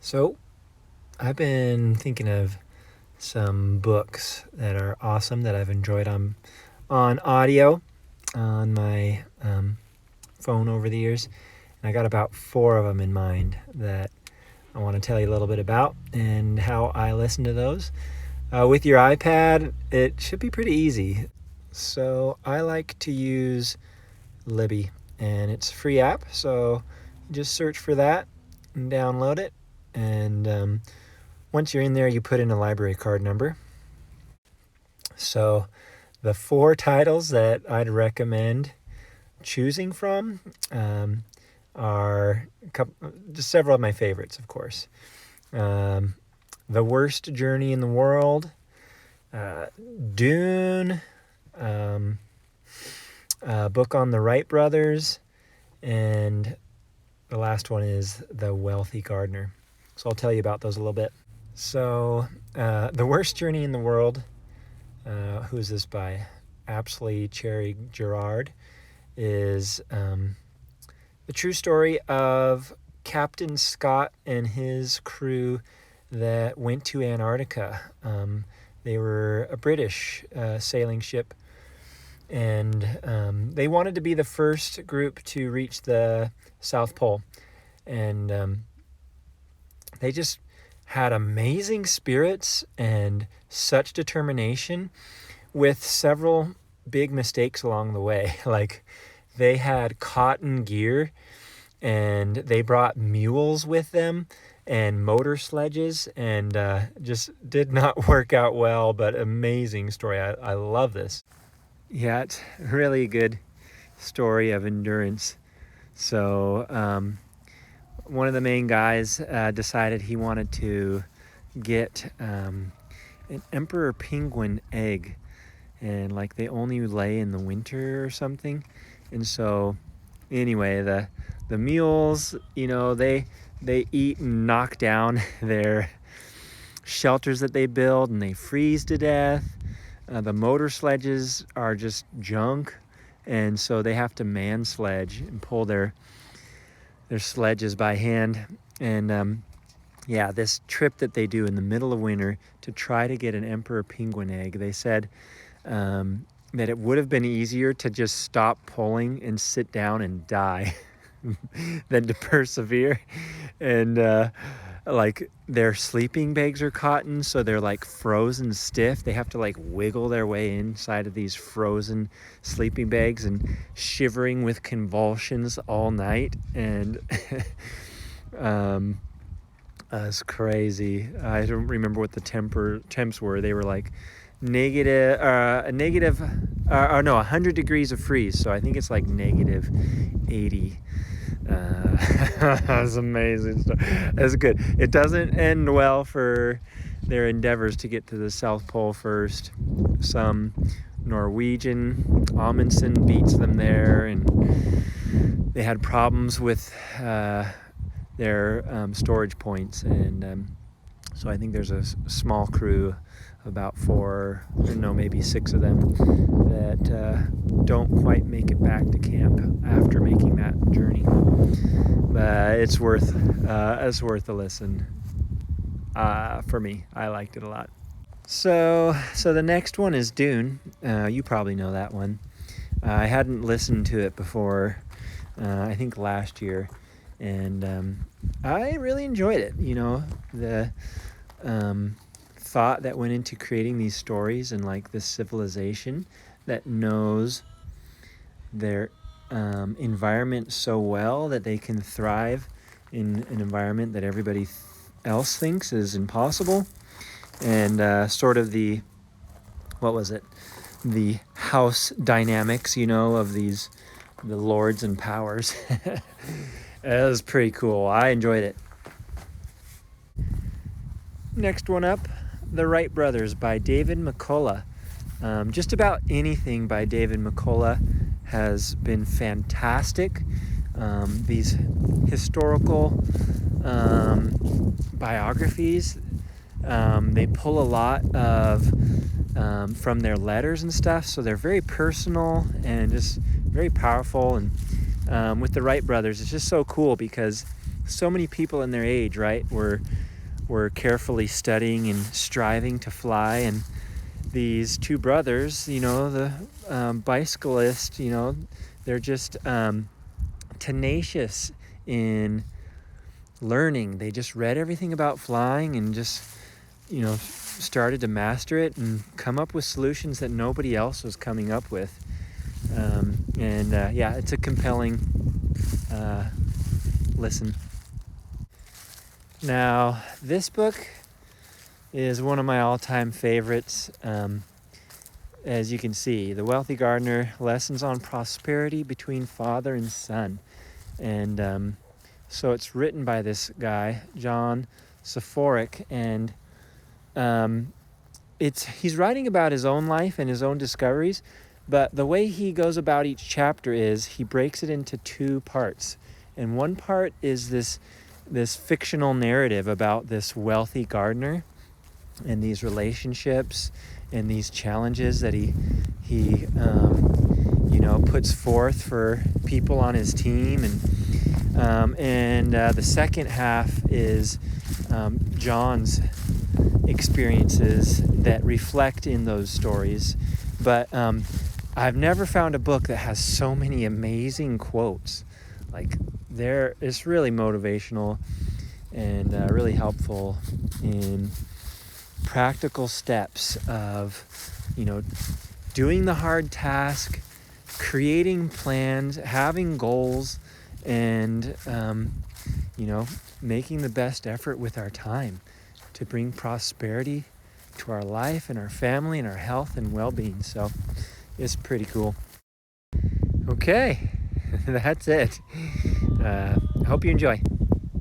So, I've been thinking of some books that are awesome that I've enjoyed on audio on my phone over the years. And I got about 4 of them in mind that I want to tell you a little bit about and how I listen to those. With your iPad, it should be pretty easy. So, I like to use Libby, and it's a free app. So, just search for that and download it. And once you're in there, you put in a library card number. So the 4 titles that I'd recommend choosing from are just several of my favorites, of course. The Worst Journey in the World, Dune, a book on the Wright brothers, and the last one is The Wealthy Gardener. So I'll tell you about those a little bit. So, The Worst Journey in the World, who is this by? Apsley Cherry Gerard, is the true story of Captain Scott and his crew that went to Antarctica. They were a British sailing ship, and they wanted to be the first group to reach the South Pole. And they just had amazing spirits and such determination with several big mistakes along the way. Like, they had cotton gear and they brought mules with them and motor sledges, and just did not work out well, but amazing story. I love this. Yeah, it's really a good story of endurance. So one of the main guys decided he wanted to get an emperor penguin egg, and like they only lay in the winter or something. And so anyway, the mules, they eat and knock down their shelters that they build, and they freeze to death. The motor sledges are just junk, and so they have to man sledge and pull their sledges by hand. And this trip that they do in the middle of winter to try to get an emperor penguin egg, they said that it would have been easier to just stop pulling and sit down and die than to persevere. And like, their sleeping bags are cotton, so they're like frozen stiff. They have to like wiggle their way inside of these frozen sleeping bags and shivering with convulsions all night. And it's crazy. I don't remember what the temps were. They were like 100 degrees of freeze. So I think it's like negative 80. That's amazing stuff. That's good. It doesn't end well for their endeavors to get to the South Pole first. Some Norwegian, Amundsen, beats them there, and they had problems with their storage points. And so I think there's a small crew, about 4, maybe 6 of them, that don't quite make it back to camp after making that journey. But it's worth a listen. For me, I liked it a lot. So the next one is Dune. You probably know that one. I hadn't listened to it before. I think last year, and I really enjoyed it. The thought that went into creating these stories, and like this civilization that knows their environment so well that they can thrive in an environment that everybody else thinks is impossible. And sort of the house dynamics, of the lords and powers. It was pretty cool. I enjoyed it. Next one up, The Wright Brothers by David McCullough. Just about anything by David McCullough has been fantastic. These historical biographies, they pull a lot of from their letters and stuff, so they're very personal and just very powerful. And with the Wright brothers, it's just so cool because so many people in their age, right, were carefully studying and striving to fly, and these two brothers, the bicyclist, they're just tenacious in learning. They just read everything about flying and just, started to master it and come up with solutions that nobody else was coming up with. It's a compelling listen. Now, this book is one of my all-time favorites. As you can see, The Wealthy Gardener, Lessons on Prosperity Between Father and Son. And so it's written by this guy, John Soforic, and he's writing about his own life and his own discoveries, but the way he goes about each chapter is he breaks it into two parts. And one part is this fictional narrative about this wealthy gardener and these relationships and these challenges that he puts forth for people on his team. And the second half is John's experiences that reflect in those stories. But I've never found a book that has so many amazing quotes. It's really motivational and really helpful in practical steps of, doing the hard task, creating plans, having goals, and, making the best effort with our time to bring prosperity to our life and our family and our health and well-being. So it's pretty cool. Okay, that's it. I hope you enjoy.